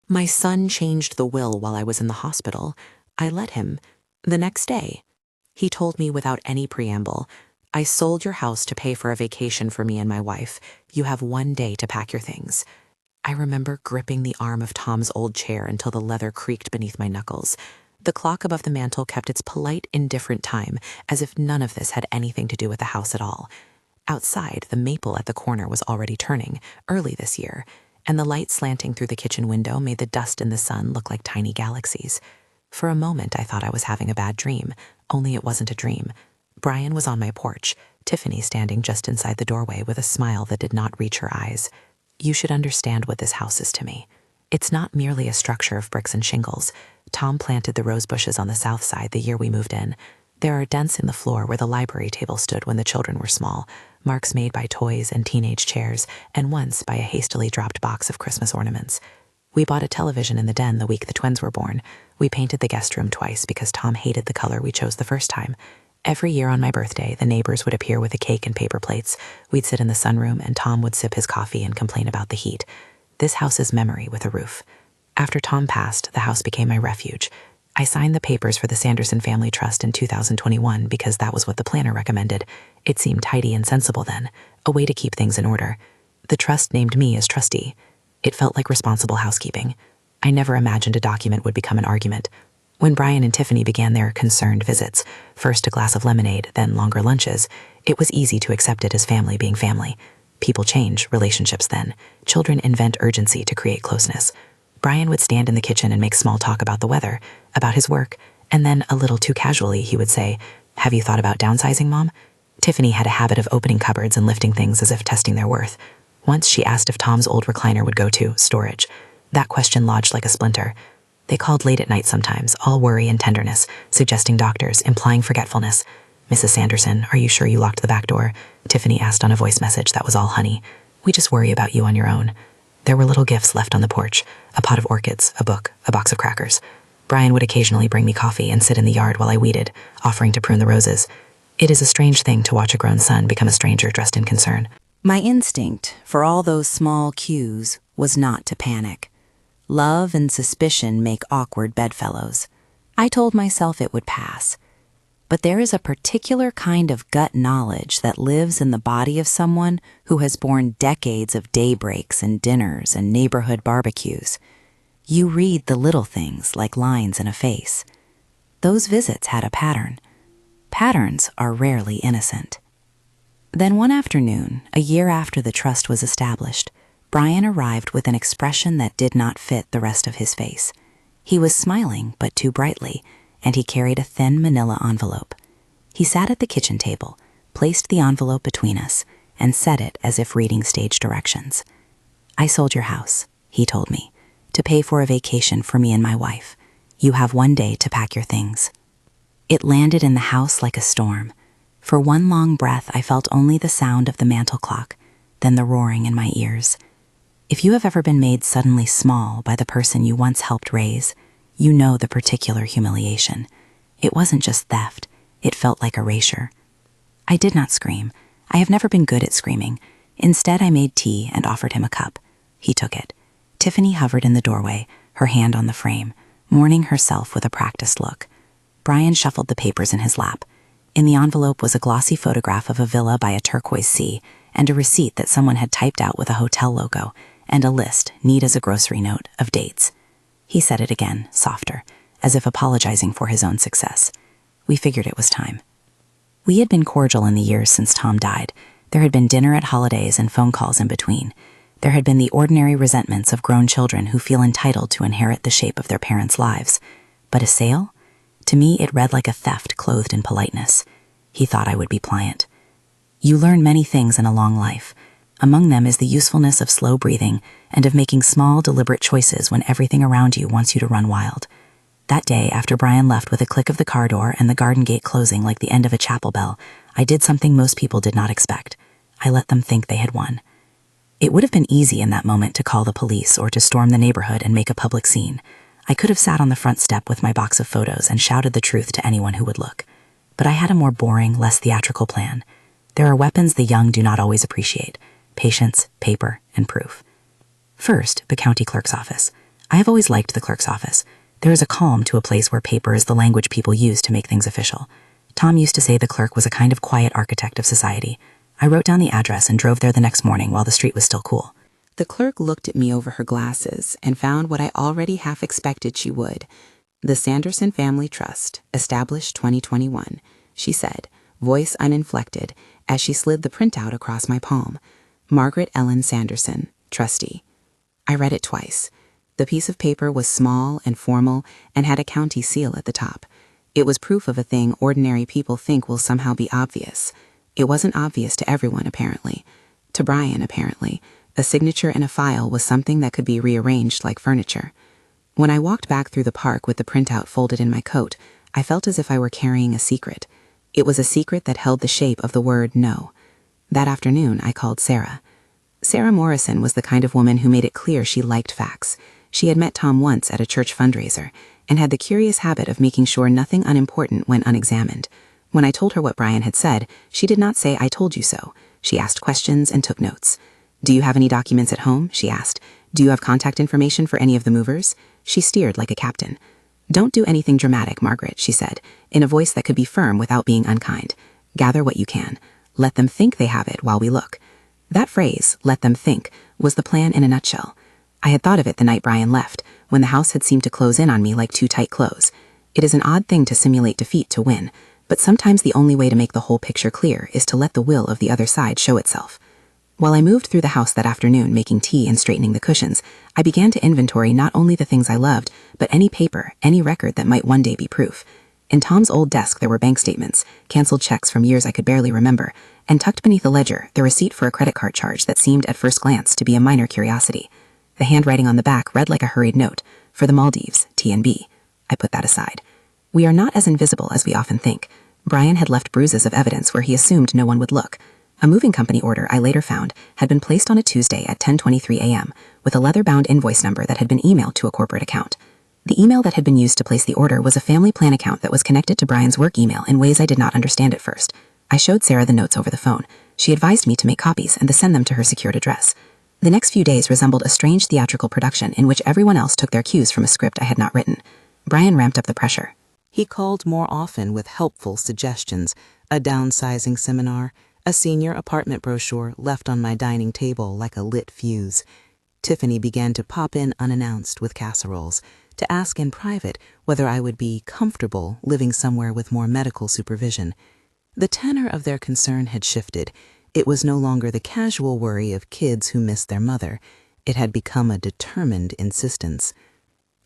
My son changed the will while I was in the hospital. I let him. The next day, he told me without any preamble, I sold your house to pay for a vacation for me and my wife. You have 1 day to pack your things. I remember gripping the arm of Tom's old chair until the leather creaked beneath my knuckles. The clock above the mantel kept its polite, indifferent time, as if none of this had anything to do with the house at all. Outside, the maple at the corner was already turning, early this year, and the light slanting through the kitchen window made the dust in the sun look like tiny galaxies. For a moment, I thought I was having a bad dream, only it wasn't a dream. Brian was on my porch, Tiffany standing just inside the doorway with a smile that did not reach her eyes. You should understand what this house is to me. It's not merely a structure of bricks and shingles. Tom planted the rose bushes on the south side the year we moved in. There are dents in the floor where the library table stood when the children were small, marks made by toys and teenage chairs, and once by a hastily dropped box of Christmas ornaments. We bought a television in the den the week the twins were born. We painted the guest room twice because Tom hated the color we chose the first time. Every year on my birthday, the neighbors would appear with a cake and paper plates. We'd sit in the sunroom and Tom would sip his coffee and complain about the heat. This house is memory with a roof. After Tom passed, the house became my refuge. I signed the papers for the Sanderson Family Trust in 2021 because that was what the planner recommended. It seemed tidy and sensible then, a way to keep things in order. The trust named me as trustee. It felt like responsible housekeeping. I never imagined a document would become an argument. When Brian and Tiffany began their concerned visits, first a glass of lemonade, then longer lunches, it was easy to accept it as family being family. People change, relationships then. Children invent urgency to create closeness. Brian would stand in the kitchen and make small talk about the weather, about his work, and then, a little too casually, he would say, "Have you thought about downsizing, Mom?" Tiffany had a habit of opening cupboards and lifting things as if testing their worth. Once she asked if Tom's old recliner would go to storage. That question lodged like a splinter. They called late at night sometimes, all worry and tenderness, suggesting doctors, implying forgetfulness. "Mrs. Sanderson, are you sure you locked the back door?" Tiffany asked on a voice message that was all honey. "We just worry about you on your own." There were little gifts left on the porch, a pot of orchids, a book, a box of crackers. Brian would occasionally bring me coffee and sit in the yard while I weeded, offering to prune the roses. It is a strange thing to watch a grown son become a stranger dressed in concern. My instinct, for all those small cues, was not to panic. Love and suspicion make awkward bedfellows. I told myself it would pass. But there is a particular kind of gut knowledge that lives in the body of someone who has borne decades of daybreaks and dinners and neighborhood barbecues. You read the little things like lines in a face. Those visits had a pattern. Patterns are rarely innocent. Then one afternoon, a year after the trust was established, Brian arrived with an expression that did not fit the rest of his face. He was smiling, but too brightly, and he carried a thin manila envelope. He sat at the kitchen table, placed the envelope between us, and said it as if reading stage directions. "I sold your house," he told me, "to pay for a vacation for me and my wife. You have 1 day to pack your things." It landed in the house like a storm. For one long breath, I felt only the sound of the mantel clock, then the roaring in my ears. If you have ever been made suddenly small by the person you once helped raise, you know the particular humiliation. It wasn't just theft, it felt like erasure. I did not scream. I have never been good at screaming. Instead, I made tea and offered him a cup. He took it. Tiffany hovered in the doorway, her hand on the frame, mourning herself with a practiced look. Brian shuffled the papers in his lap. In the envelope was a glossy photograph of a villa by a turquoise sea and a receipt that someone had typed out with a hotel logo and a list, neat as a grocery note, of dates. He said it again, softer, as if apologizing for his own success. We figured it was time. We had been cordial in the years since Tom died. There had been dinner at holidays and phone calls in between. There had been the ordinary resentments of grown children who feel entitled to inherit the shape of their parents' lives. But a sale? To me, it read like a theft clothed in politeness. He thought I would be pliant. You learn many things in a long life. Among them is the usefulness of slow breathing and of making small, deliberate choices when everything around you wants you to run wild. That day, after Brian left with a click of the car door and the garden gate closing like the end of a chapel bell, I did something most people did not expect. I let them think they had won. It would have been easy in that moment to call the police or to storm the neighborhood and make a public scene. I could have sat on the front step with my box of photos and shouted the truth to anyone who would look. But I had a more boring, less theatrical plan. There are weapons the young do not always appreciate: patience, paper, and proof. First, the county clerk's office. I have always liked the clerk's office. There is a calm to a place where paper is the language people use to make things official. Tom used to say the clerk was a kind of quiet architect of society. I wrote down the address and drove there the next morning while the street was still cool. The clerk looked at me over her glasses and found what I already half expected she would. The Sanderson Family Trust, established 2021, she said, voice uninflected, as she slid the printout across my palm. Margaret Ellen Sanderson, trustee. I read it twice. The piece of paper was small and formal and had a county seal at the top. It was proof of a thing ordinary people think will somehow be obvious. It wasn't obvious to everyone, apparently. To Brian, apparently. A signature in a file was something that could be rearranged like furniture. When I walked back through the park with the printout folded in my coat, I felt as if I were carrying a secret. It was a secret that held the shape of the word no. That afternoon, I called Sarah. Sarah Morrison was the kind of woman who made it clear she liked facts. She had met Tom once at a church fundraiser and had the curious habit of making sure nothing unimportant went unexamined. When I told her what Brian had said, she did not say, "I told you so." She asked questions and took notes. "Do you have any documents at home?" she asked. "Do you have contact information for any of the movers?" She steered like a captain. "Don't do anything dramatic, Margaret," she said, in a voice that could be firm without being unkind. "Gather what you can. Let them think they have it while we look." That phrase, "let them think," was the plan in a nutshell. I had thought of it the night Brian left, when the house had seemed to close in on me like too tight clothes. It is an odd thing to simulate defeat to win, but sometimes the only way to make the whole picture clear is to let the will of the other side show itself. While I moved through the house that afternoon making tea and straightening the cushions, I began to inventory not only the things I loved, but any paper, any record that might one day be proof. In Tom's old desk there were bank statements, canceled checks from years I could barely remember, and tucked beneath a ledger, the receipt for a credit card charge that seemed at first glance to be a minor curiosity. The handwriting on the back read like a hurried note, "For the Maldives, T&B." I put that aside. We are not as invisible as we often think. Brian had left bruises of evidence where he assumed no one would look. A moving company order, I later found, had been placed on a Tuesday at 10:23 a.m. with a leather-bound invoice number that had been emailed to a corporate account. The email that had been used to place the order was a family plan account that was connected to Brian's work email in ways I did not understand at first. I showed Sarah the notes over the phone. She advised me to make copies and to send them to her secured address. The next few days resembled a strange theatrical production in which everyone else took their cues from a script I had not written. Brian ramped up the pressure. He called more often with helpful suggestions, a downsizing seminar, a senior apartment brochure left on my dining table like a lit fuse. Tiffany began to pop in unannounced with casseroles, to ask in private whether I would be comfortable living somewhere with more medical supervision. The tenor of their concern had shifted. It was no longer the casual worry of kids who missed their mother. It had become a determined insistence.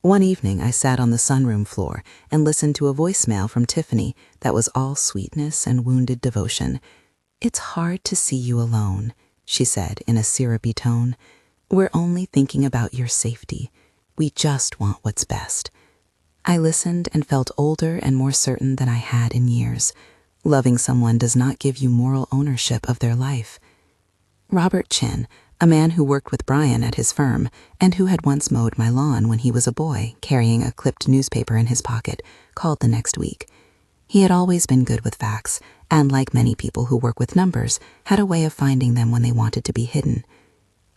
One evening, I sat on the sunroom floor and listened to a voicemail from Tiffany that was all sweetness and wounded devotion. "It's hard to see you alone," she said in a syrupy tone. "We're only thinking about your safety. We just want what's best." I listened and felt older and more certain than I had in years. Loving someone does not give you moral ownership of their life. Robert Chin, a man who worked with Brian at his firm and who had once mowed my lawn when he was a boy, carrying a clipped newspaper in his pocket, called the next week. He had always been good with facts, and like many people who work with numbers, had a way of finding them when they wanted to be hidden.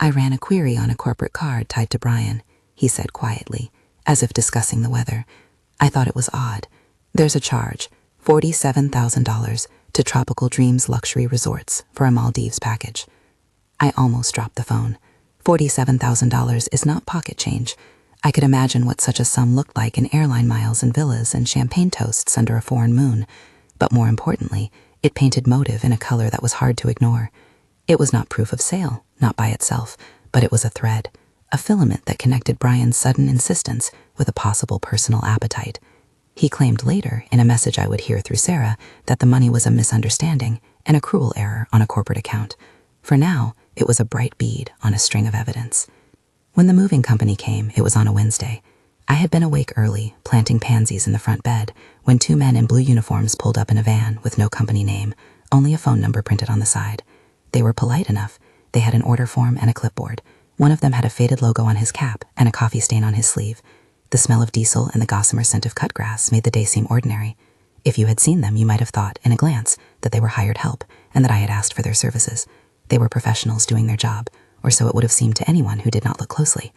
"I ran a query on a corporate card tied to Brian," he said quietly, as if discussing the weather. "I thought it was odd. There's a charge, $47,000, to Tropical Dreams Luxury Resorts for a Maldives package." I almost dropped the phone. $47,000 is not pocket change. I could imagine what such a sum looked like in airline miles and villas and champagne toasts under a foreign moon. But more importantly, it painted motive in a color that was hard to ignore. It was not proof of sale, not by itself, but it was a thread, a filament that connected Brian's sudden insistence with a possible personal appetite. He claimed later, in a message I would hear through Sarah, that the money was a misunderstanding, an accrual error on a corporate account. For now, it was a bright bead on a string of evidence. When the moving company came, it was on a Wednesday. I had been awake early, planting pansies in the front bed, when two men in blue uniforms pulled up in a van with no company name, only a phone number printed on the side. They were polite enough. They had an order form and a clipboard. One of them had a faded logo on his cap and a coffee stain on his sleeve. The smell of diesel and the gossamer scent of cut grass made the day seem ordinary. If you had seen them, you might have thought, in a glance, that they were hired help and that I had asked for their services. They were professionals doing their job, or so it would have seemed to anyone who did not look closely.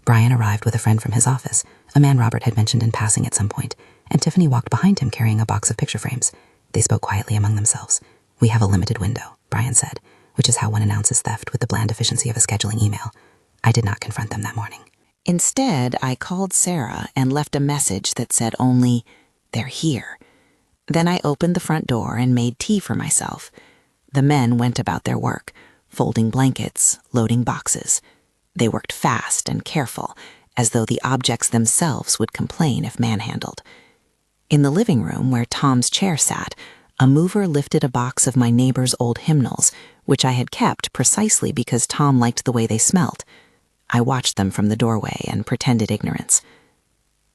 Brian arrived with a friend from his office, a man Robert had mentioned in passing at some point, and Tiffany walked behind him carrying a box of picture frames. They spoke quietly among themselves. "We have a limited window," Brian said, which is how one announces theft with the bland efficiency of a scheduling email. I did not confront them that morning. Instead, I called Sarah and left a message that said only, "They're here." Then I opened the front door and made tea for myself. The men went about their work, folding blankets, loading boxes. They worked fast and careful, as though the objects themselves would complain if manhandled. In the living room where Tom's chair sat, a mover lifted a box of my neighbor's old hymnals, which I had kept precisely because Tom liked the way they smelt. I watched them from the doorway and pretended ignorance.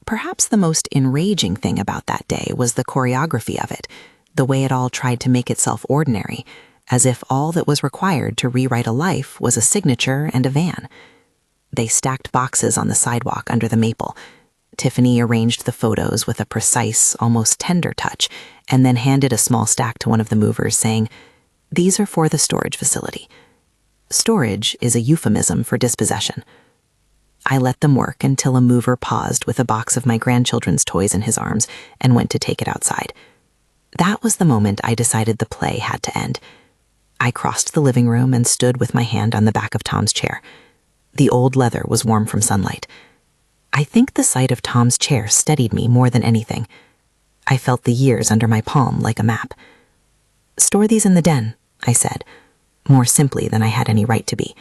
Perhaps the most enraging thing about that day was the choreography of it, the way it all tried to make itself ordinary, as if all that was required to rewrite a life was a signature and a van. They stacked boxes on the sidewalk under the maple. Tiffany arranged the photos with a precise, almost tender touch, and then handed a small stack to one of the movers, saying, "These are for the storage facility." Storage is a euphemism for dispossession. I let them work until a mover paused with a box of my grandchildren's toys in his arms and went to take it outside. That was the moment I decided the play had to end. I crossed the living room and stood with my hand on the back of Tom's chair. The old leather was warm from sunlight. I think the sight of Tom's chair steadied me more than anything. I felt the years under my palm like a map. "Store these in the den," I said, more simply than I had any right to be.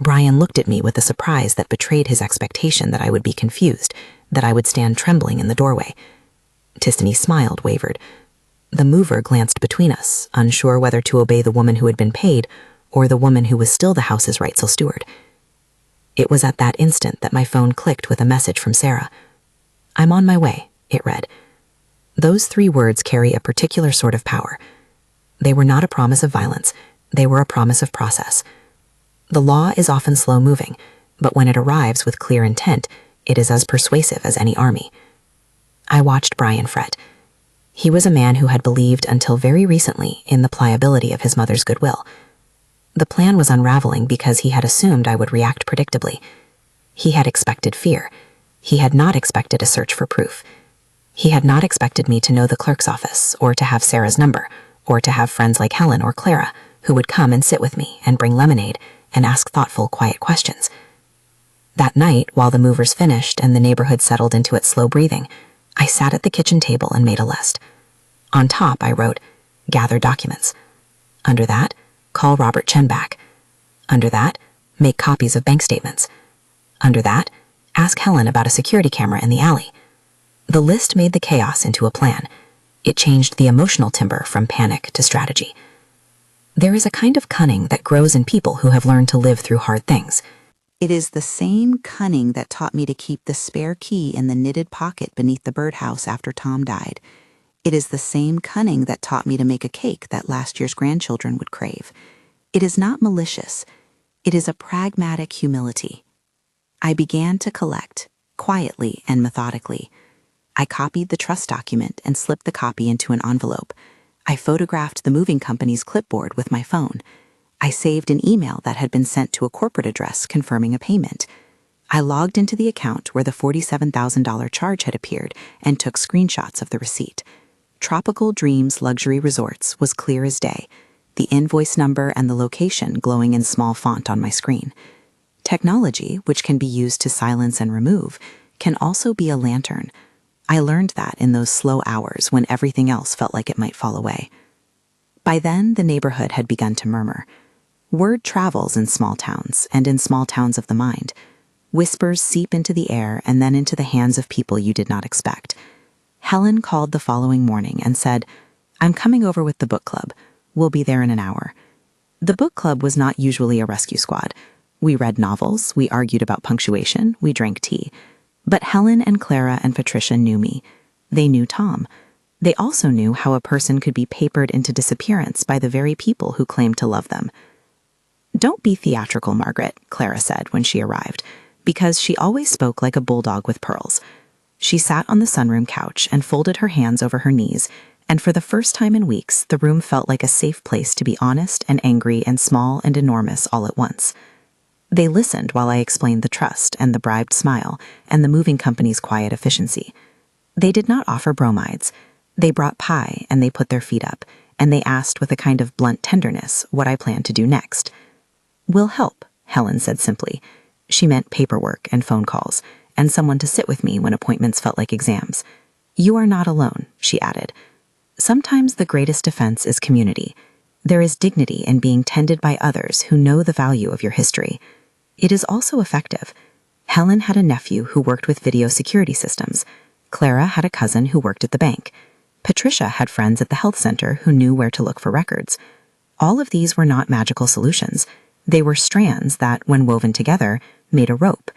Brian looked at me with a surprise that betrayed his expectation that I would be confused, that I would stand trembling in the doorway. Tiffany's smile wavered. The mover glanced between us, unsure whether to obey the woman who had been paid or the woman who was still the house's rightful steward. It was at that instant that my phone clicked with a message from Sarah. "I'm on my way," it read. Those 3 words carry a particular sort of power. They were not a promise of violence. They were a promise of process. The law is often slow-moving, but when it arrives with clear intent, it is as persuasive as any army. I watched Brian fret. He was a man who had believed until very recently in the pliability of his mother's goodwill. The plan was unraveling because he had assumed I would react predictably. He had expected fear. He had not expected a search for proof. He had not expected me to know the clerk's office, or to have Sarah's number, or to have friends like Helen or Clara, who would come and sit with me and bring lemonade and ask thoughtful, quiet questions. That night, while the movers finished and the neighborhood settled into its slow breathing, I sat at the kitchen table and made a list. On top, I wrote, "Gather documents." Under that, "Call Robert Chen back." Under that, "Make copies of bank statements." Under that, "Ask Helen about a security camera in the alley." The list made the chaos into a plan. It changed the emotional timber from panic to strategy. There is a kind of cunning that grows in people who have learned to live through hard things. It is the same cunning that taught me to keep the spare key in the knitted pocket beneath the birdhouse after Tom died. It is the same cunning that taught me to make a cake that last year's grandchildren would crave. It is not malicious. It is a pragmatic humility. I began to collect, quietly and methodically. I copied the trust document and slipped the copy into an envelope. I photographed the moving company's clipboard with my phone. I saved an email that had been sent to a corporate address confirming a payment. I logged into the account where the $47,000 charge had appeared and took screenshots of the receipt. Tropical Dreams Luxury Resorts was clear as day, the invoice number and the location glowing in small font on my screen. Technology, which can be used to silence and remove, can also be a lantern. I learned that in those slow hours when everything else felt like it might fall away. By then, the neighborhood had begun to murmur. Word travels in small towns, and in small towns of the mind. Whispers seep into the air and then into the hands of people you did not expect. Helen called the following morning and said, "I'm coming over with the book club. We'll be there in an hour." The book club was not usually a rescue squad. We read novels, we argued about punctuation, we drank tea. But Helen and Clara and Patricia knew me. They knew Tom. They also knew how a person could be papered into disappearance by the very people who claimed to love them. "Don't be theatrical, Margaret," Clara said when she arrived, because she always spoke like a bulldog with pearls. She sat on the sunroom couch and folded her hands over her knees, and for the first time in weeks, the room felt like a safe place to be honest and angry and small and enormous all at once. They listened while I explained the trust and the bribed smile and the moving company's quiet efficiency. They did not offer bromides. They brought pie and they put their feet up, and they asked with a kind of blunt tenderness what I planned to do next. "We'll help," Helen said simply. She meant paperwork and phone calls, and someone to sit with me when appointments felt like exams. "You are not alone," she added. Sometimes the greatest defense is community. There is dignity in being tended by others who know the value of your history. It is also effective. Helen had a nephew who worked with video security systems. Clara had a cousin who worked at the bank. Patricia had friends at the health center who knew where to look for records. All of these were not magical solutions. They were strands that, when woven together, made a rope.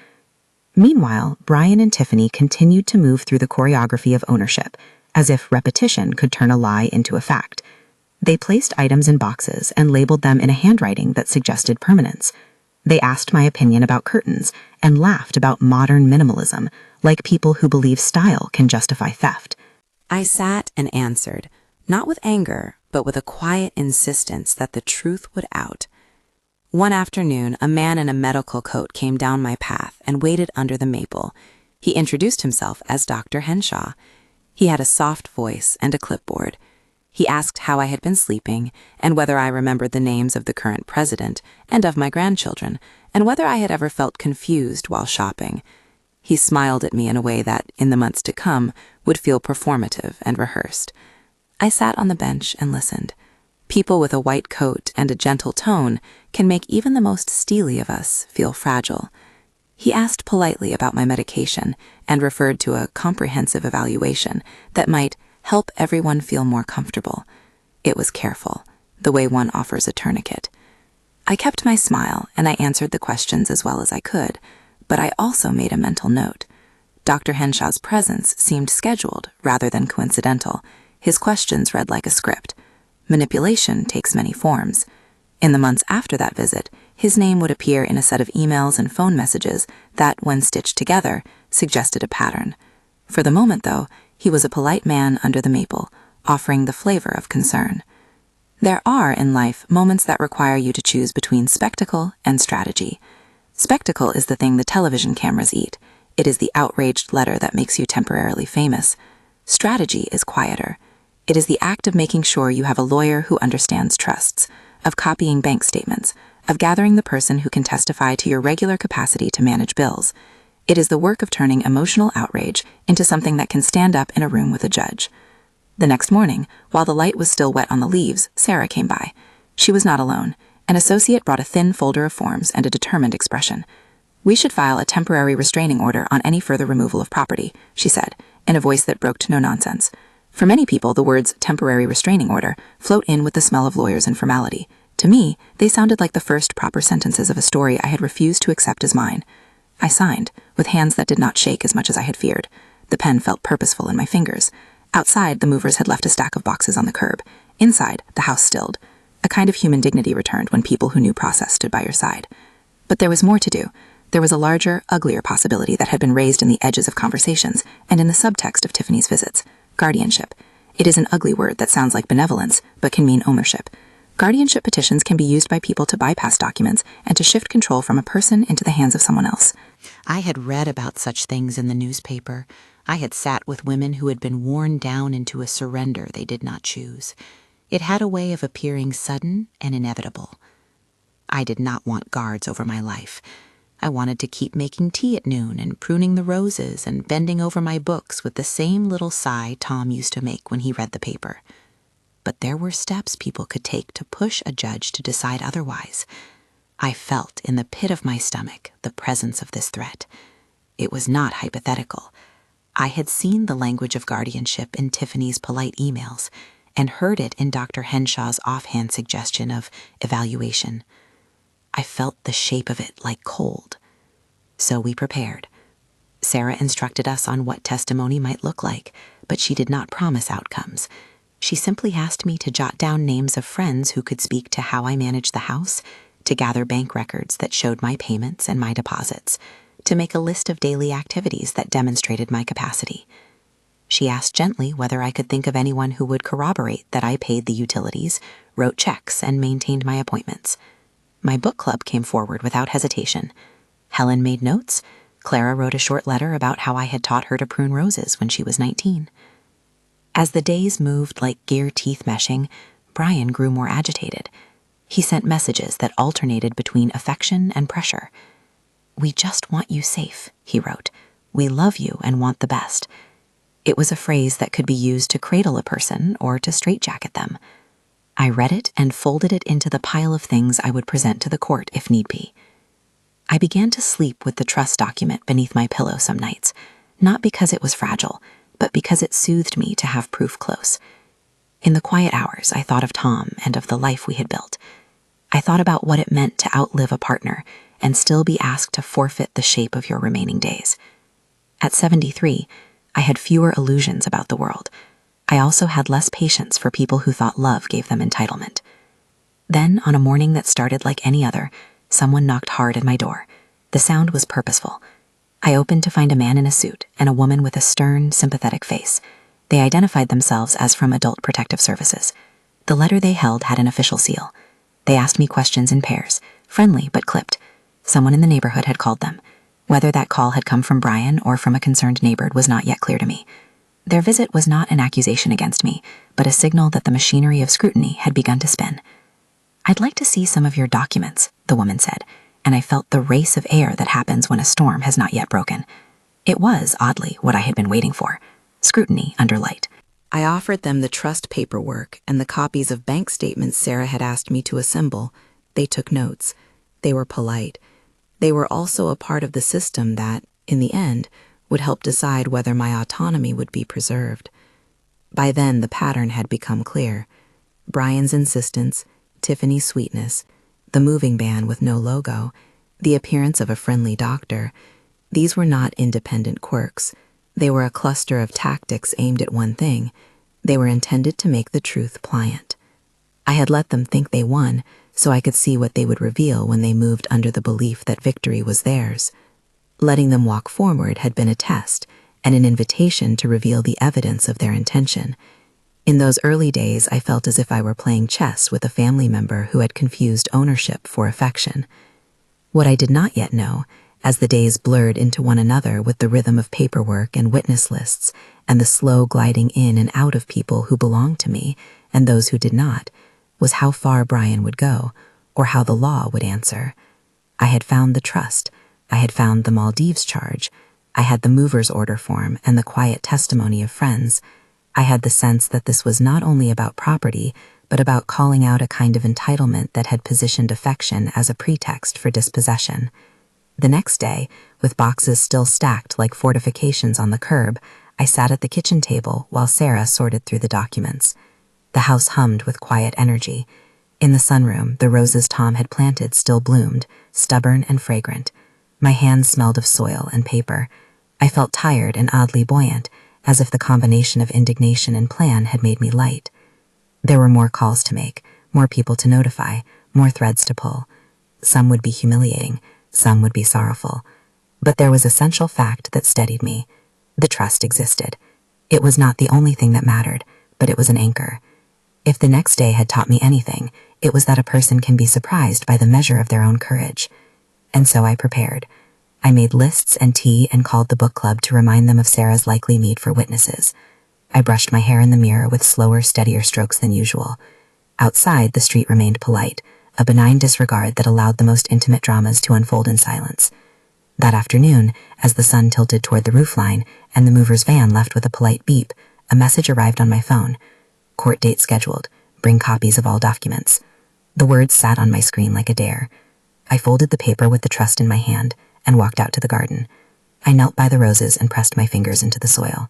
Meanwhile, Brian and Tiffany continued to move through the choreography of ownership, as if repetition could turn a lie into a fact. They placed items in boxes and labeled them in a handwriting that suggested permanence. They asked my opinion about curtains and laughed about modern minimalism, like people who believe style can justify theft. I sat and answered, not with anger, but with a quiet insistence that the truth would out. One afternoon, a man in a medical coat came down my path and waited under the maple. He introduced himself as Dr. Henshaw. He had a soft voice and a clipboard. He asked how I had been sleeping, and whether I remembered the names of the current president and of my grandchildren, and whether I had ever felt confused while shopping. He smiled at me in a way that, in the months to come, would feel performative and rehearsed. I sat on the bench and listened. People with a white coat and a gentle tone can make even the most steely of us feel fragile. He asked politely about my medication and referred to a comprehensive evaluation that might help everyone feel more comfortable. It was careful, the way one offers a tourniquet. I kept my smile and I answered the questions as well as I could, but I also made a mental note. Dr. Henshaw's presence seemed scheduled rather than coincidental. His questions read like a script. Manipulation takes many forms. In the months after that visit, his name would appear in a set of emails and phone messages that, when stitched together, suggested a pattern. For the moment, though, he was a polite man under the maple, offering the flavor of concern. There are, in life, moments that require you to choose between spectacle and strategy. Spectacle is the thing the television cameras eat. It is the outraged letter that makes you temporarily famous. Strategy is quieter. It is the act of making sure you have a lawyer who understands trusts, of copying bank statements, of gathering the person who can testify to your regular capacity to manage bills. It is the work of turning emotional outrage into something that can stand up in a room with a judge. The next morning, while the light was still wet on the leaves, Sarah came by. She was not alone. An associate brought a thin folder of forms and a determined expression. "We should file a temporary restraining order on any further removal of property," she said, in a voice that broke no nonsense. For many people, the words temporary restraining order float in with the smell of lawyers and formality. To me, they sounded like the first proper sentences of a story I had refused to accept as mine. I signed, with hands that did not shake as much as I had feared. The pen felt purposeful in my fingers. Outside, the movers had left a stack of boxes on the curb. Inside, the house stilled. A kind of human dignity returned when people who knew process stood by your side. But there was more to do. There was a larger, uglier possibility that had been raised in the edges of conversations and in the subtext of Tiffany's visits. Guardianship. It is an ugly word that sounds like benevolence, but can mean ownership. Guardianship petitions can be used by people to bypass documents and to shift control from a person into the hands of someone else. I had read about such things in the newspaper. I had sat with women who had been worn down into a surrender they did not choose. It had a way of appearing sudden and inevitable. I did not want guards over my life. I wanted to keep making tea at noon and pruning the roses and bending over my books with the same little sigh Tom used to make when he read the paper. But there were steps people could take to push a judge to decide otherwise. I felt in the pit of my stomach the presence of this threat. It was not hypothetical. I had seen the language of guardianship in Tiffany's polite emails and heard it in Dr. Henshaw's offhand suggestion of evaluation. I felt the shape of it like cold. So we prepared. Sarah instructed us on what testimony might look like, but she did not promise outcomes. She simply asked me to jot down names of friends who could speak to how I managed the house, to gather bank records that showed my payments and my deposits, to make a list of daily activities that demonstrated my capacity. She asked gently whether I could think of anyone who would corroborate that I paid the utilities, wrote checks, and maintained my appointments. My book club came forward without hesitation. Helen made notes. Clara wrote a short letter about how I had taught her to prune roses when she was 19. As the days moved like gear teeth meshing, Brian grew more agitated. He sent messages that alternated between affection and pressure. "We just want you safe," he wrote. "We love you and want the best." It was a phrase that could be used to cradle a person or to straitjacket them. I read it and folded it into the pile of things I would present to the court if need be. I began to sleep with the trust document beneath my pillow some nights, not because it was fragile, but because it soothed me to have proof close. In the quiet hours, I thought of Tom and of the life we had built. I thought about what it meant to outlive a partner and still be asked to forfeit the shape of your remaining days. At 73, I had fewer illusions about the world. I also had less patience for people who thought love gave them entitlement. Then, on a morning that started like any other, someone knocked hard at my door. The sound was purposeful. I opened to find a man in a suit and a woman with a stern, sympathetic face. They identified themselves as from Adult Protective Services. The letter they held had an official seal. They asked me questions in pairs, friendly but clipped. Someone in the neighborhood had called them. Whether that call had come from Brian or from a concerned neighbor was not yet clear to me. Their visit was not an accusation against me, but a signal that the machinery of scrutiny had begun to spin. "I'd like to see some of your documents," the woman said, and I felt the race of air that happens when a storm has not yet broken. It was, oddly, what I had been waiting for. Scrutiny under light. I offered them the trust paperwork and the copies of bank statements Sarah had asked me to assemble. They took notes. They were polite. They were also a part of the system that, in the end, would help decide whether my autonomy would be preserved. By then, the pattern had become clear. Brian's insistence, Tiffany's sweetness, the moving ban with no logo, the appearance of a friendly doctor. These were not independent quirks. They were a cluster of tactics aimed at one thing. They were intended to make the truth pliant. I had let them think they won, so I could see what they would reveal when they moved under the belief that victory was theirs. Letting them walk forward had been a test and an invitation to reveal the evidence of their intention. In those early days, I felt as if I were playing chess with a family member who had confused ownership for affection. What I did not yet know, as the days blurred into one another with the rhythm of paperwork and witness lists and the slow gliding in and out of people who belonged to me and those who did not, was how far Brian would go, or how the law would answer. I had found the trust. I had found the Maldives charge. I had the mover's order form and the quiet testimony of friends. I had the sense that this was not only about property, but about calling out a kind of entitlement that had positioned affection as a pretext for dispossession. The next day, with boxes still stacked like fortifications on the curb, I sat at the kitchen table while Sarah sorted through the documents. The house hummed with quiet energy. In the sunroom, the roses Tom had planted still bloomed, stubborn and fragrant. My hands smelled of soil and paper. I felt tired and oddly buoyant, as if the combination of indignation and plan had made me light. There were more calls to make, more people to notify, more threads to pull. Some would be humiliating, some would be sorrowful. But there was a central fact that steadied me. The trust existed. It was not the only thing that mattered, but it was an anchor. If the next day had taught me anything, it was that a person can be surprised by the measure of their own courage. And so I prepared. I made lists and tea and called the book club to remind them of Sarah's likely need for witnesses. I brushed my hair in the mirror with slower, steadier strokes than usual. Outside, the street remained polite, a benign disregard that allowed the most intimate dramas to unfold in silence. That afternoon, as the sun tilted toward the roofline and the mover's van left with a polite beep, a message arrived on my phone. Court date scheduled. Bring copies of all documents. The words sat on my screen like a dare. I folded the paper with the trust in my hand and walked out to the garden. I knelt by the roses and pressed my fingers into the soil.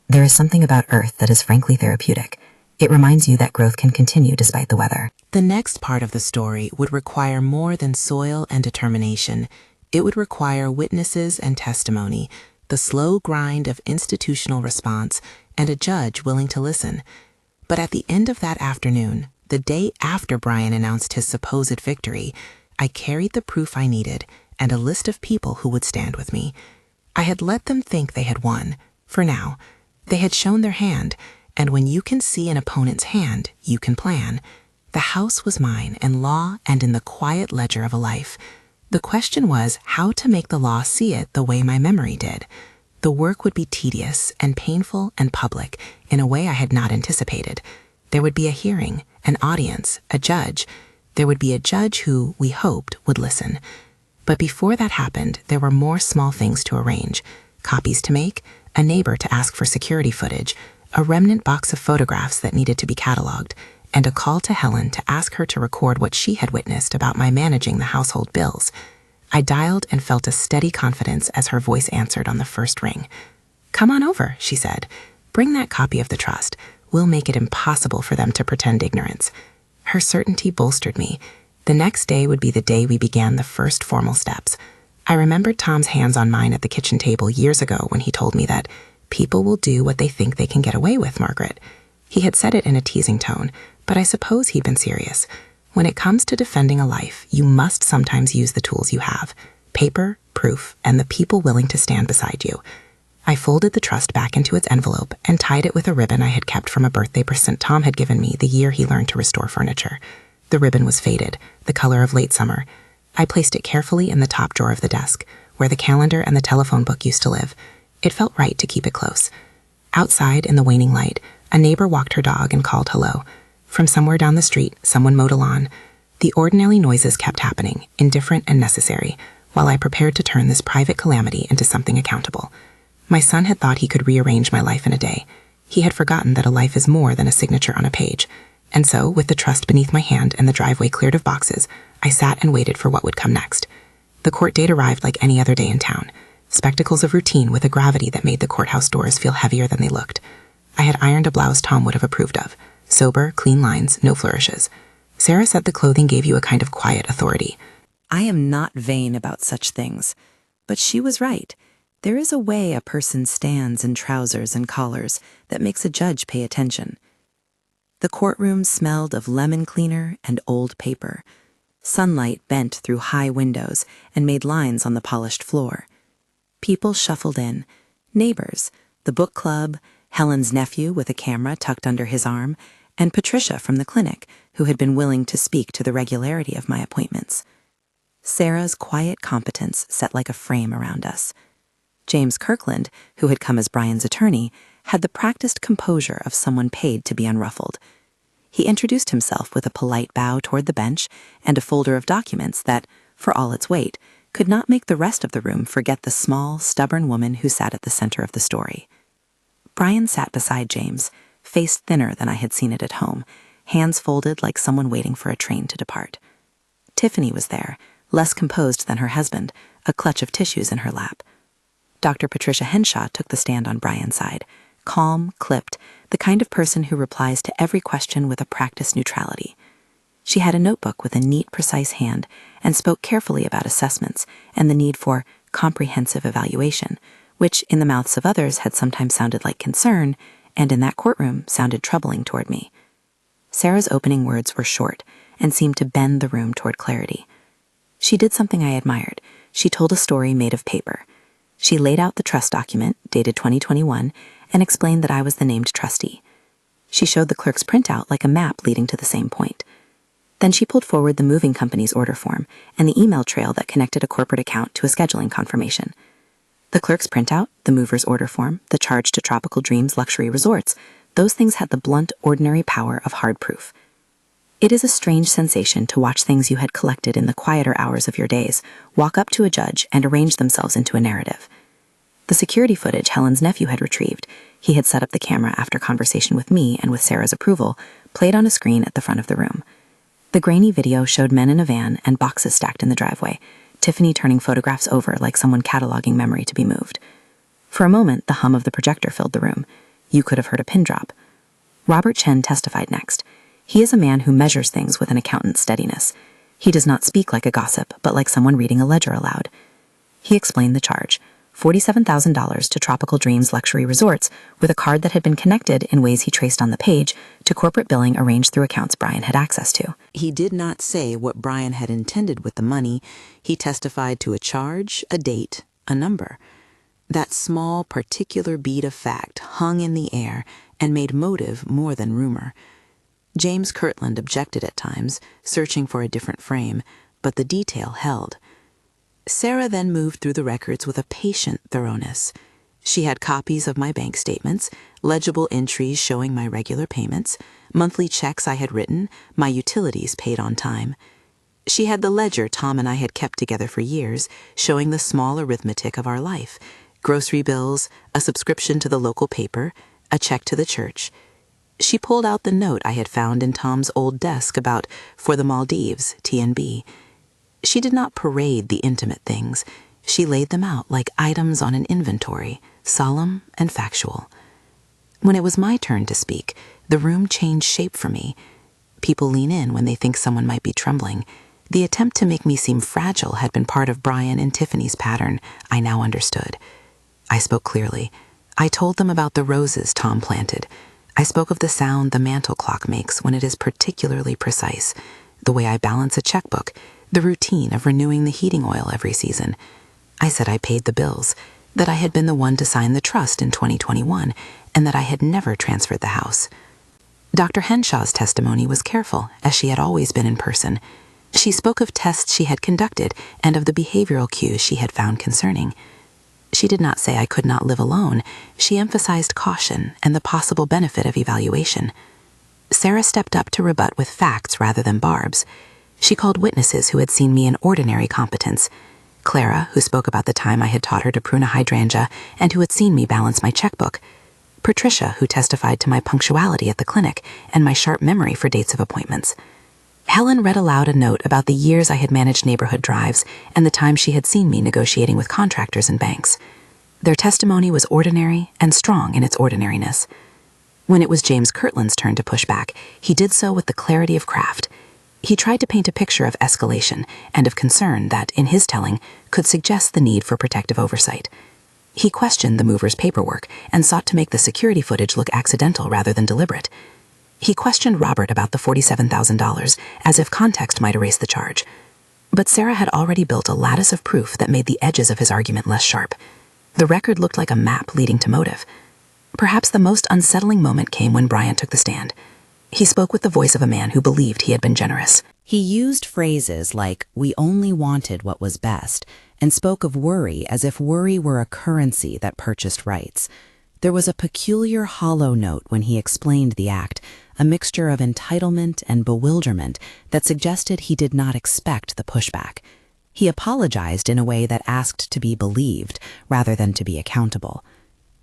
There is something about earth that is frankly therapeutic. It reminds you that growth can continue despite the weather. The next part of the story would require more than soil and determination. It would require witnesses and testimony, the slow grind of institutional response, and a judge willing to listen. But at the end of that afternoon, the day after Brian announced his supposed victory, I carried the proof I needed and a list of people who would stand with me. I had let them think they had won, for now. They had shown their hand, and when you can see an opponent's hand, you can plan. The house was mine in law and in the quiet ledger of a life. The question was how to make the law see it the way my memory did. The work would be tedious and painful and public in a way I had not anticipated. There would be a hearing, an audience, a judge. There would be a judge who, we hoped, would listen. But before that happened, there were more small things to arrange. Copies to make, a neighbor to ask for security footage, a remnant box of photographs that needed to be cataloged, and a call to Helen to ask her to record what she had witnessed about my managing the household bills. I dialed and felt a steady confidence as her voice answered on the first ring. "Come on over," she said. "Bring that copy of the trust. We'll make it impossible for them to pretend ignorance." Her certainty bolstered me. The next day would be the day we began the first formal steps. I remembered Tom's hands on mine at the kitchen table years ago when he told me that people will do what they think they can get away with, Margaret. He had said it in a teasing tone, but I suppose he'd been serious. When it comes to defending a life, you must sometimes use the tools you have: paper, proof, and the people willing to stand beside you. I folded the trust back into its envelope and tied it with a ribbon I had kept from a birthday present Tom had given me the year he learned to restore furniture. The ribbon was faded, the color of late summer. I placed it carefully in the top drawer of the desk, where the calendar and the telephone book used to live. It felt right to keep it close. Outside, in the waning light, a neighbor walked her dog and called hello. From somewhere down the street, someone mowed a lawn. The ordinary noises kept happening, indifferent and necessary, while I prepared to turn this private calamity into something accountable. My son had thought he could rearrange my life in a day. He had forgotten that a life is more than a signature on a page. And so, with the trust beneath my hand and the driveway cleared of boxes, I sat and waited for what would come next. The court date arrived like any other day in town. Spectacles of routine with a gravity that made the courthouse doors feel heavier than they looked. I had ironed a blouse Tom would have approved of. Sober, clean lines, no flourishes. Sarah said the clothing gave you a kind of quiet authority. I am not vain about such things, but she was right. There is a way a person stands in trousers and collars that makes a judge pay attention. The courtroom smelled of lemon cleaner and old paper. Sunlight bent through high windows and made lines on the polished floor. People shuffled in. Neighbors, the book club, Helen's nephew with a camera tucked under his arm, and Patricia from the clinic, who had been willing to speak to the regularity of my appointments. Sarah's quiet competence set like a frame around us. James Kirkland, who had come as Brian's attorney, had the practiced composure of someone paid to be unruffled. He introduced himself with a polite bow toward the bench and a folder of documents that, for all its weight, could not make the rest of the room forget the small, stubborn woman who sat at the center of the story. Brian sat beside James, face thinner than I had seen it at home, hands folded like someone waiting for a train to depart. Tiffany was there, less composed than her husband, a clutch of tissues in her lap. Dr. Patricia Henshaw took the stand on Brian's side, calm, clipped, the kind of person who replies to every question with a practiced neutrality. She had a notebook with a neat, precise hand and spoke carefully about assessments and the need for comprehensive evaluation, which in the mouths of others had sometimes sounded like concern, and in that courtroom sounded troubling toward me. Sarah's opening words were short and seemed to bend the room toward clarity. She did something I admired. She told a story made of paper. She laid out the trust document, dated 2021, and explained that I was the named trustee. She showed the clerk's printout like a map leading to the same point. Then she pulled forward the moving company's order form and the email trail that connected a corporate account to a scheduling confirmation. The clerk's printout, the mover's order form, the charge to Tropical Dreams Luxury Resorts, those things had the blunt, ordinary power of hard proof. It is a strange sensation to watch things you had collected in the quieter hours of your days walk up to a judge and arrange themselves into a narrative. The security footage Helen's nephew had retrieved, he had set up the camera after conversation with me and with Sarah's approval, played on a screen at the front of the room. The grainy video showed men in a van and boxes stacked in the driveway, Tiffany turning photographs over like someone cataloging memory to be moved. For a moment, the hum of the projector filled the room. You could have heard a pin drop. Robert Chen testified next. He is a man who measures things with an accountant's steadiness. He does not speak like a gossip, but like someone reading a ledger aloud. He explained the charge. $47,000 to Tropical Dreams Luxury Resorts with a card that had been connected in ways he traced on the page to corporate billing arranged through accounts Brian had access to. He did not say what Brian had intended with the money. He testified to a charge, a date, a number. That small, particular bead of fact hung in the air and made motive more than rumor. James Kirtland objected at times, searching for a different frame, but the detail held. Sarah then moved through the records with a patient thoroughness. She had copies of my bank statements, legible entries showing my regular payments, monthly checks I had written, my utilities paid on time. She had the ledger Tom and I had kept together for years, showing the small arithmetic of our life, grocery bills, a subscription to the local paper, a check to the church. She pulled out the note I had found in Tom's old desk about for the Maldives, T&B. She did not parade the intimate things. She laid them out like items on an inventory, solemn and factual. When it was my turn to speak, the room changed shape for me. People lean in when they think someone might be trembling. The attempt to make me seem fragile had been part of Brian and Tiffany's pattern, I now understood. I spoke clearly. I told them about the roses Tom planted. I spoke of the sound the mantel clock makes when it is particularly precise, the way I balance a checkbook, the routine of renewing the heating oil every season. I said I paid the bills, that I had been the one to sign the trust in 2021, and that I had never transferred the house. Dr. Henshaw's testimony was careful, as she had always been in person. She spoke of tests she had conducted and of the behavioral cues she had found concerning. She did not say I could not live alone. She emphasized caution and the possible benefit of evaluation. Sarah stepped up to rebut with facts rather than barbs. She called witnesses who had seen me in ordinary competence. Clara, who spoke about the time I had taught her to prune a hydrangea and who had seen me balance my checkbook. Patricia, who testified to my punctuality at the clinic and my sharp memory for dates of appointments. Helen read aloud a note about the years I had managed neighborhood drives and the time she had seen me negotiating with contractors and banks. Their testimony was ordinary and strong in its ordinariness. When it was James Kirtland's turn to push back, he did so with the clarity of craft. He tried to paint a picture of escalation and of concern that, in his telling, could suggest the need for protective oversight. He questioned the mover's paperwork and sought to make the security footage look accidental rather than deliberate. He questioned Robert about the $47,000, as if context might erase the charge. But Sarah had already built a lattice of proof that made the edges of his argument less sharp. The record looked like a map leading to motive. Perhaps the most unsettling moment came when Brian took the stand. He spoke with the voice of a man who believed he had been generous. He used phrases like, "we only wanted what was best," and spoke of worry as if worry were a currency that purchased rights. There was a peculiar hollow note when he explained the act, a mixture of entitlement and bewilderment that suggested he did not expect the pushback. He apologized in a way that asked to be believed rather than to be accountable.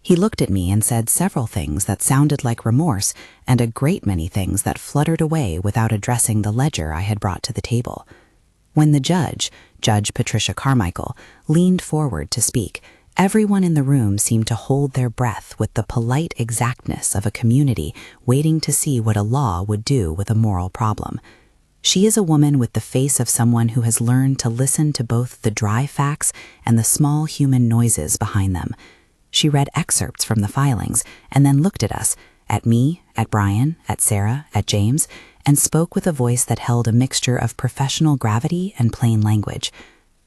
He looked at me and said several things that sounded like remorse and a great many things that fluttered away without addressing the ledger I had brought to the table. When the Judge Patricia Carmichael, leaned forward to speak, everyone in the room seemed to hold their breath with the polite exactness of a community waiting to see what a law would do with a moral problem. She is a woman with the face of someone who has learned to listen to both the dry facts and the small human noises behind them. She read excerpts from the filings and then looked at us, at me, at Brian, at Sarah, at James, and spoke with a voice that held a mixture of professional gravity and plain language.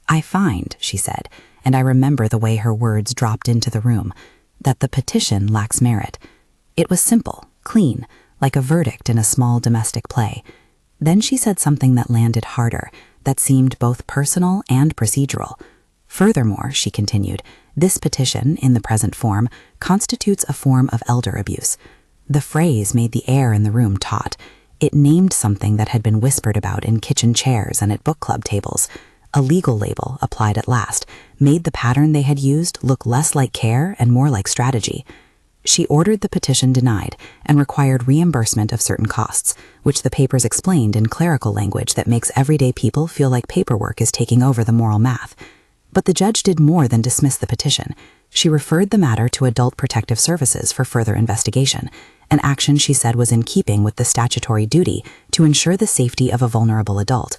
"I find," she said, and I remember the way her words dropped into the room, that the petition lacks merit. It was simple, clean, like a verdict in a small domestic play. Then she said something that landed harder, that seemed both personal and procedural. Furthermore, she continued, this petition, in the present form, constitutes a form of elder abuse. The phrase made the air in the room taut. It named something that had been whispered about in kitchen chairs and at book club tables. A legal label, applied at last, made the pattern they had used look less like care and more like strategy. She ordered the petition denied and required reimbursement of certain costs, which the papers explained in clerical language that makes everyday people feel like paperwork is taking over the moral math. But the judge did more than dismiss the petition. She referred the matter to Adult Protective Services for further investigation, an action she said was in keeping with the statutory duty to ensure the safety of a vulnerable adult.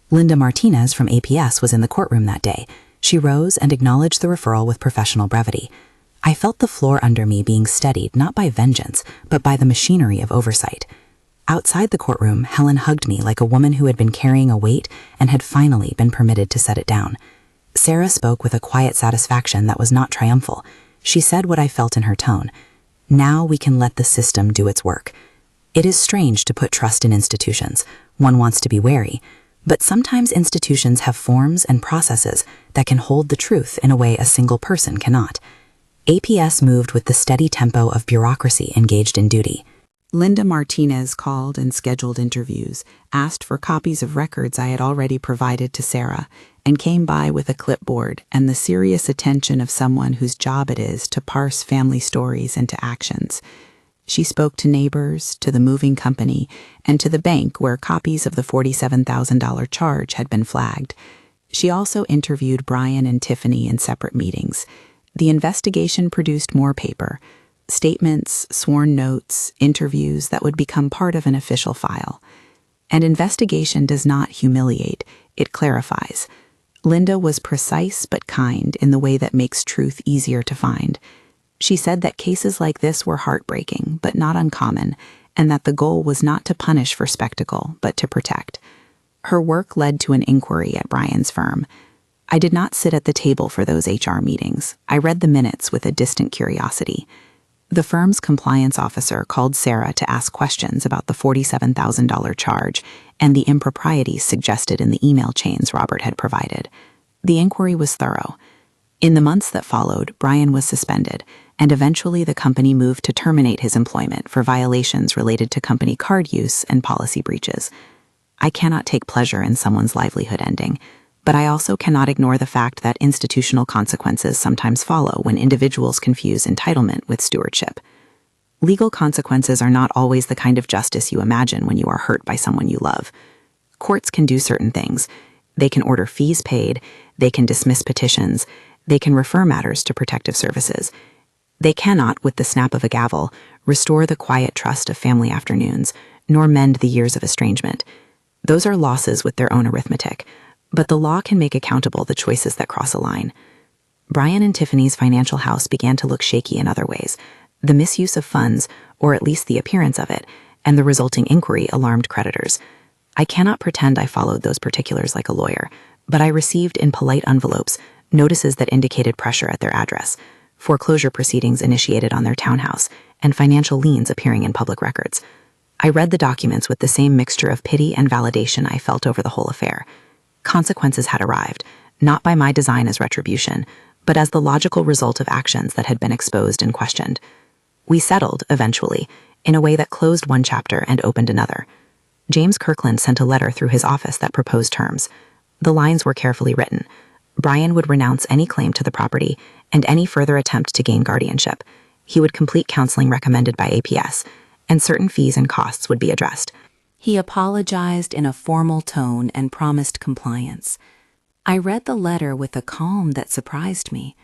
Linda Martinez from APS was in the courtroom that day. She rose and acknowledged the referral with professional brevity. I felt the floor under me being steadied not by vengeance, but by the machinery of oversight. Outside the courtroom, Helen hugged me like a woman who had been carrying a weight and had finally been permitted to set it down. Sarah spoke with a quiet satisfaction that was not triumphal. She said what I felt in her tone. Now we can let the system do its work. It is strange to put trust in institutions. One wants to be wary, but sometimes institutions have forms and processes that can hold the truth in a way a single person cannot. APS moved with the steady tempo of bureaucracy engaged in duty. Linda Martinez called and scheduled interviews, asked for copies of records I had already provided to Sarah, and came by with a clipboard and the serious attention of someone whose job it is to parse family stories into actions. She spoke to neighbors, to the moving company, and to the bank where copies of the $47,000 charge had been flagged. She also interviewed Brian and Tiffany in separate meetings. The investigation produced more paper, statements, sworn notes, interviews that would become part of an official file. An investigation does not humiliate, it clarifies. Linda was precise but kind in the way that makes truth easier to find. She said that cases like this were heartbreaking, but not uncommon, and that the goal was not to punish for spectacle, but to protect. Her work led to an inquiry at Brian's firm. I did not sit at the table for those HR meetings. I read the minutes with a distant curiosity. The firm's compliance officer called Sarah to ask questions about the $47,000 charge and the improprieties suggested in the email chains Robert had provided. The inquiry was thorough. In the months that followed, Brian was suspended, and eventually the company moved to terminate his employment for violations related to company card use and policy breaches. I cannot take pleasure in someone's livelihood ending, but I also cannot ignore the fact that institutional consequences sometimes follow when individuals confuse entitlement with stewardship. Legal consequences are not always the kind of justice you imagine when you are hurt by someone you love. Courts can do certain things. They can order fees paid, they can dismiss petitions, they can refer matters to protective services. They cannot, with the snap of a gavel, restore the quiet trust of family afternoons, nor mend the years of estrangement. Those are losses with their own arithmetic, but the law can make accountable the choices that cross a line. Brian and Tiffany's financial house began to look shaky in other ways. The misuse of funds, or at least the appearance of it, and the resulting inquiry alarmed creditors. I cannot pretend I followed those particulars like a lawyer, but I received in polite envelopes notices that indicated pressure at their address, foreclosure proceedings initiated on their townhouse, and financial liens appearing in public records. I read the documents with the same mixture of pity and validation I felt over the whole affair. Consequences had arrived, not by my design as retribution, but as the logical result of actions that had been exposed and questioned. We settled, eventually, in a way that closed one chapter and opened another. James Kirkland sent a letter through his office that proposed terms. The lines were carefully written. Brian would renounce any claim to the property and any further attempt to gain guardianship. He would complete counseling recommended by APS, and certain fees and costs would be addressed. He apologized in a formal tone and promised compliance. I read the letter with a calm that surprised me.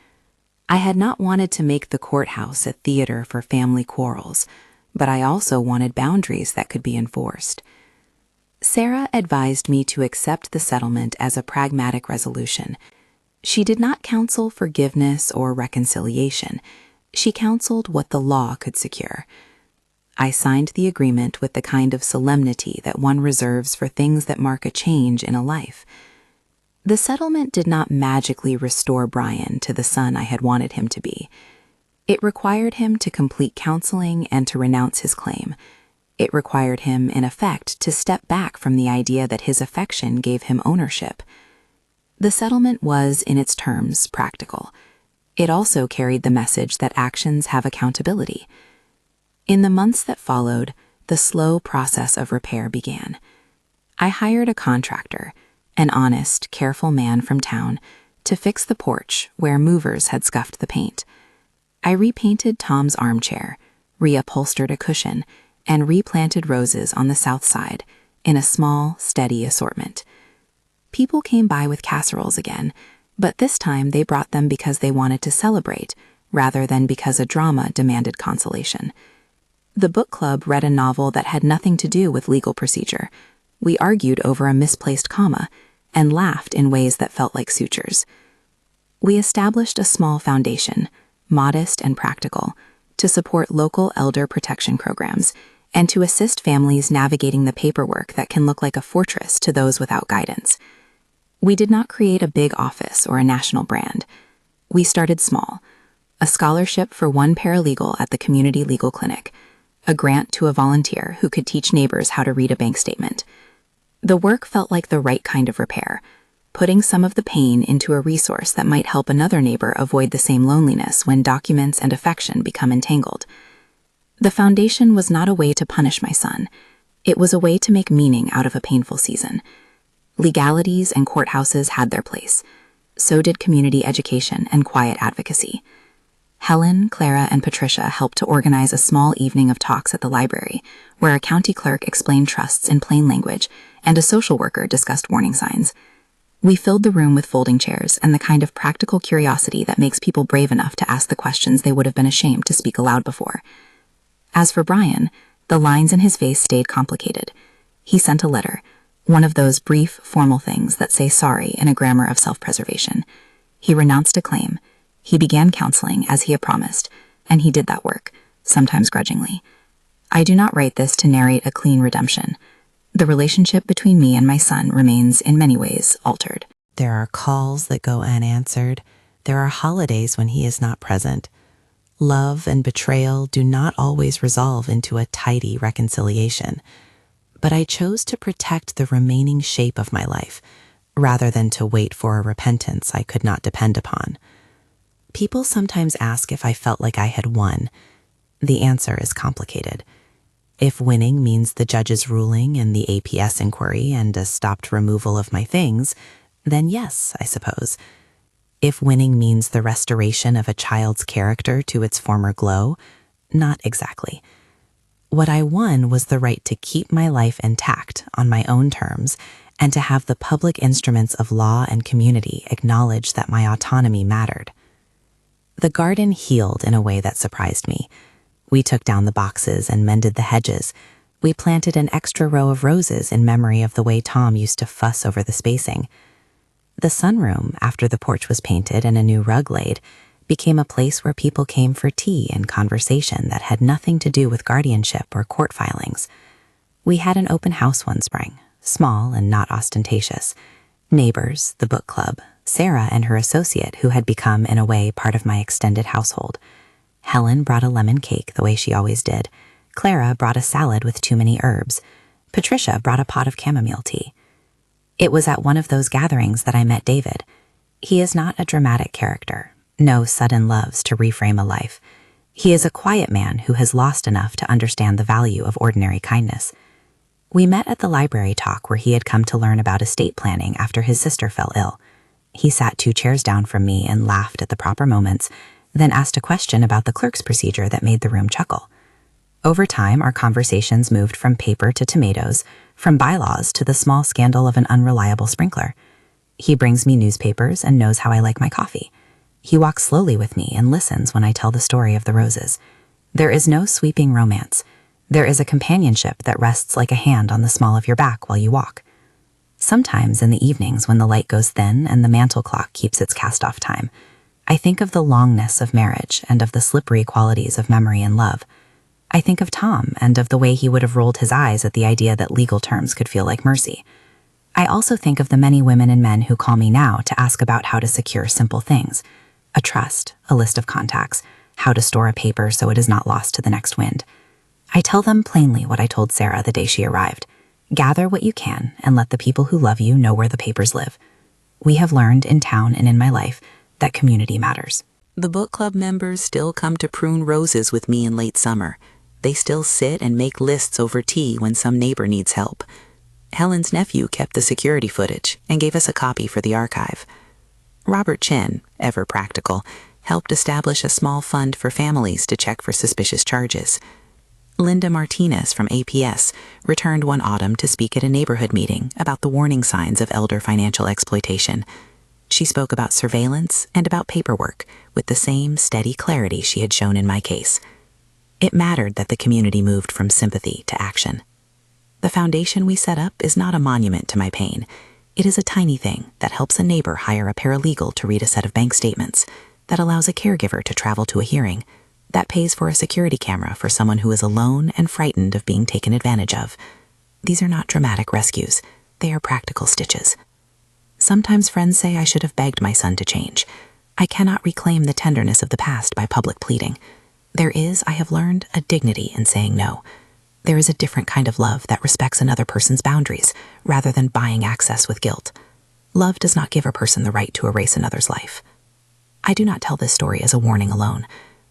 I had not wanted to make the courthouse a theater for family quarrels, but I also wanted boundaries that could be enforced. Sarah advised me to accept the settlement as a pragmatic resolution. She did not counsel forgiveness or reconciliation. She counseled what the law could secure. I signed the agreement with the kind of solemnity that one reserves for things that mark a change in a life. The settlement did not magically restore Brian to the son I had wanted him to be. It required him to complete counseling and to renounce his claim. It required him, in effect, to step back from the idea that his affection gave him ownership. The settlement was, in its terms, practical. It also carried the message that actions have accountability. In the months that followed, the slow process of repair began. I hired a contractor, an honest, careful man from town, to fix the porch where movers had scuffed the paint. I repainted Tom's armchair, reupholstered a cushion, and replanted roses on the south side in a small, steady assortment. People came by with casseroles again, but this time they brought them because they wanted to celebrate, rather than because a drama demanded consolation. The book club read a novel that had nothing to do with legal procedure. We argued over a misplaced comma and laughed in ways that felt like sutures. We established a small foundation, modest and practical, to support local elder protection programs and to assist families navigating the paperwork that can look like a fortress to those without guidance. We did not create a big office or a national brand. We started small: a scholarship for one paralegal at the community legal clinic, a grant to a volunteer who could teach neighbors how to read a bank statement. The work felt like the right kind of repair, putting some of the pain into a resource that might help another neighbor avoid the same loneliness when documents and affection become entangled. The foundation was not a way to punish my son. It was a way to make meaning out of a painful season. Legalities and courthouses had their place. So did community education and quiet advocacy. Helen, Clara, and Patricia helped to organize a small evening of talks at the library, where a county clerk explained trusts in plain language and a social worker discussed warning signs. We filled the room with folding chairs and the kind of practical curiosity that makes people brave enough to ask the questions they would have been ashamed to speak aloud before. As for Brian, the lines in his face stayed complicated. He sent a letter, one of those brief, formal things that say sorry in a grammar of self-preservation. He renounced a claim. He began counseling, as he had promised, and he did that work, sometimes grudgingly. I do not write this to narrate a clean redemption. The relationship between me and my son remains, in many ways, altered. There are calls that go unanswered. There are holidays when he is not present. Love and betrayal do not always resolve into a tidy reconciliation. But I chose to protect the remaining shape of my life, rather than to wait for a repentance I could not depend upon. People sometimes ask if I felt like I had won. The answer is complicated. If winning means the judge's ruling and the APS inquiry and a stopped removal of my things, then yes, I suppose. If winning means the restoration of a child's character to its former glow, not exactly. What I won was the right to keep my life intact on my own terms and to have the public instruments of law and community acknowledge that my autonomy mattered. The garden healed in a way that surprised me. We took down the boxes and mended the hedges. We planted an extra row of roses in memory of the way Tom used to fuss over the spacing. The sunroom, after the porch was painted and a new rug laid, became a place where people came for tea and conversation that had nothing to do with guardianship or court filings. We had an open house one spring, small and not ostentatious. Neighbors, the book club, Sarah and her associate who had become, in a way, part of my extended household. Helen brought a lemon cake the way she always did. Clara brought a salad with too many herbs. Patricia brought a pot of chamomile tea. It was at one of those gatherings that I met David. He is not a dramatic character, no sudden loves to reframe a life. He is a quiet man who has lost enough to understand the value of ordinary kindness. We met at the library talk where he had come to learn about estate planning after his sister fell ill. He sat 2 chairs down from me and laughed at the proper moments, then asked a question about the clerk's procedure that made the room chuckle. Over time, our conversations moved from paper to tomatoes, from bylaws to the small scandal of an unreliable sprinkler. He brings me newspapers and knows how I like my coffee. He walks slowly with me and listens when I tell the story of the roses. There is no sweeping romance. There is a companionship that rests like a hand on the small of your back while you walk. Sometimes in the evenings when the light goes thin and the mantel clock keeps its cast-off time, I think of the longness of marriage and of the slippery qualities of memory and love. I think of Tom and of the way he would have rolled his eyes at the idea that legal terms could feel like mercy. I also think of the many women and men who call me now to ask about how to secure simple things: a trust, a list of contacts, how to store a paper so it is not lost to the next wind. I tell them plainly what I told Sarah the day she arrived. Gather what you can and let the people who love you know where the papers live. We have learned in town and in my life that community matters. The book club members still come to prune roses with me in late summer. They still sit and make lists over tea when some neighbor needs help. Helen's nephew kept the security footage and gave us a copy for the archive. Robert Chin, ever practical, helped establish a small fund for families to check for suspicious charges. Linda Martinez from APS returned one autumn to speak at a neighborhood meeting about the warning signs of elder financial exploitation. She spoke about surveillance and about paperwork with the same steady clarity she had shown in my case. It mattered that the community moved from sympathy to action. The foundation we set up is not a monument to my pain. It is a tiny thing that helps a neighbor hire a paralegal to read a set of bank statements, that allows a caregiver to travel to a hearing, that pays for a security camera for someone who is alone and frightened of being taken advantage of. These are not dramatic rescues. They are practical stitches. Sometimes friends say I should have begged my son to change. I cannot reclaim the tenderness of the past by public pleading. There is, I have learned, a dignity in saying no. There is a different kind of love that respects another person's boundaries, rather than buying access with guilt. Love does not give a person the right to erase another's life. I do not tell this story as a warning alone.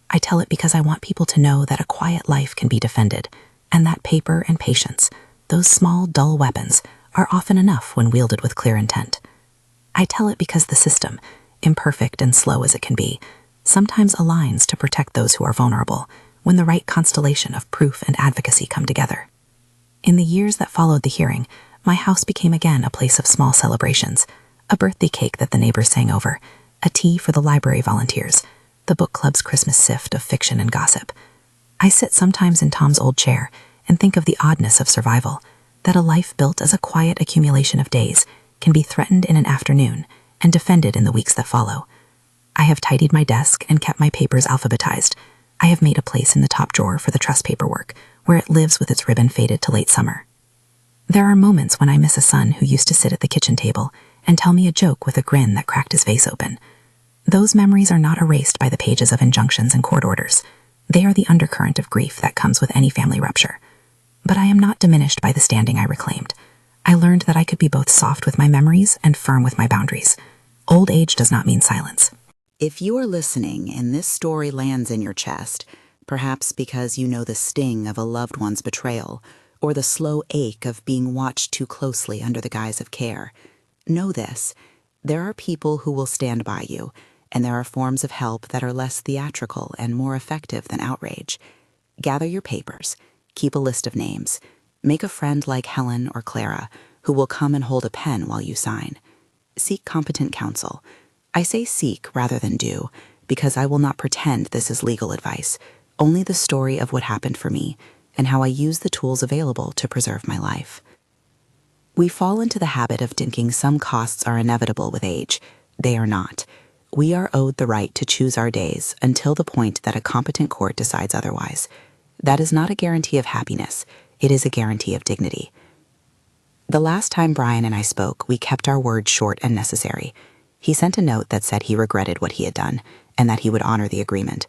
I tell it because I want people to know that a quiet life can be defended, and that paper and patience, those small, dull weapons, are often enough when wielded with clear intent. I tell it because the system, imperfect and slow as it can be, sometimes aligns to protect those who are vulnerable when the right constellation of proof and advocacy come together. In the years that followed the hearing, my house became again a place of small celebrations, a birthday cake that the neighbors sang over, a tea for the library volunteers, the book club's Christmas sift of fiction and gossip. I sit sometimes in Tom's old chair and think of the oddness of survival, that a life built as a quiet accumulation of days can be threatened in an afternoon and defended in the weeks that follow. I have tidied my desk and kept my papers alphabetized. I have made a place in the top drawer for the trust paperwork, where it lives with its ribbon faded to late summer. There are moments when I miss a son who used to sit at the kitchen table and tell me a joke with a grin that cracked his vase open. Those memories are not erased by the pages of injunctions and court orders. They are the undercurrent of grief that comes with any family rupture. But I am not diminished by the standing I reclaimed. I learned that I could be both soft with my memories and firm with my boundaries. Old age does not mean silence. If you are listening and this story lands in your chest, perhaps because you know the sting of a loved one's betrayal, or the slow ache of being watched too closely under the guise of care, know this: there are people who will stand by you, and there are forms of help that are less theatrical and more effective than outrage. Gather your papers, keep a list of names, make a friend like Helen or Clara who will come and hold a pen while you sign. Seek competent counsel. I say seek rather than do, because I will not pretend this is legal advice, only the story of what happened for me and how I use the tools available to preserve my life. We fall into the habit of thinking some costs are inevitable with age. They are not. We are owed the right to choose our days until the point that a competent court decides otherwise. That is not a guarantee of happiness. It is a guarantee of dignity. The last time Brian and I spoke, we kept our word short and necessary. He sent a note that said he regretted what he had done and that he would honor the agreement.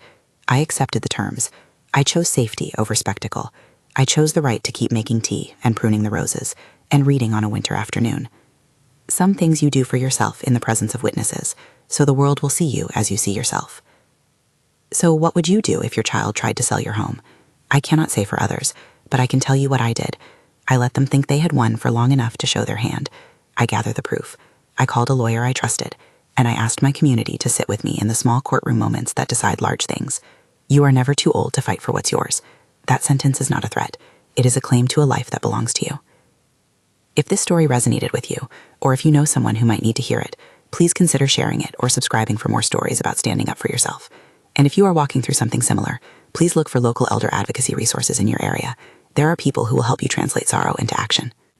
I accepted the terms. I chose safety over spectacle. I chose the right to keep making tea and pruning the roses and reading on a winter afternoon. Some things you do for yourself in the presence of witnesses, so the world will see you as you see yourself. So what would you do if your child tried to sell your home? I cannot say for others, but I can tell you what I did. I let them think they had won for long enough to show their hand. I gathered the proof. I called a lawyer I trusted, and I asked my community to sit with me in the small courtroom moments that decide large things. You are never too old to fight for what's yours. That sentence is not a threat. It is a claim to a life that belongs to you. If this story resonated with you, or if you know someone who might need to hear it, please consider sharing it or subscribing for more stories about standing up for yourself. And if you are walking through something similar, please look for local elder advocacy resources in your area. There are people who will help you translate sorrow into action.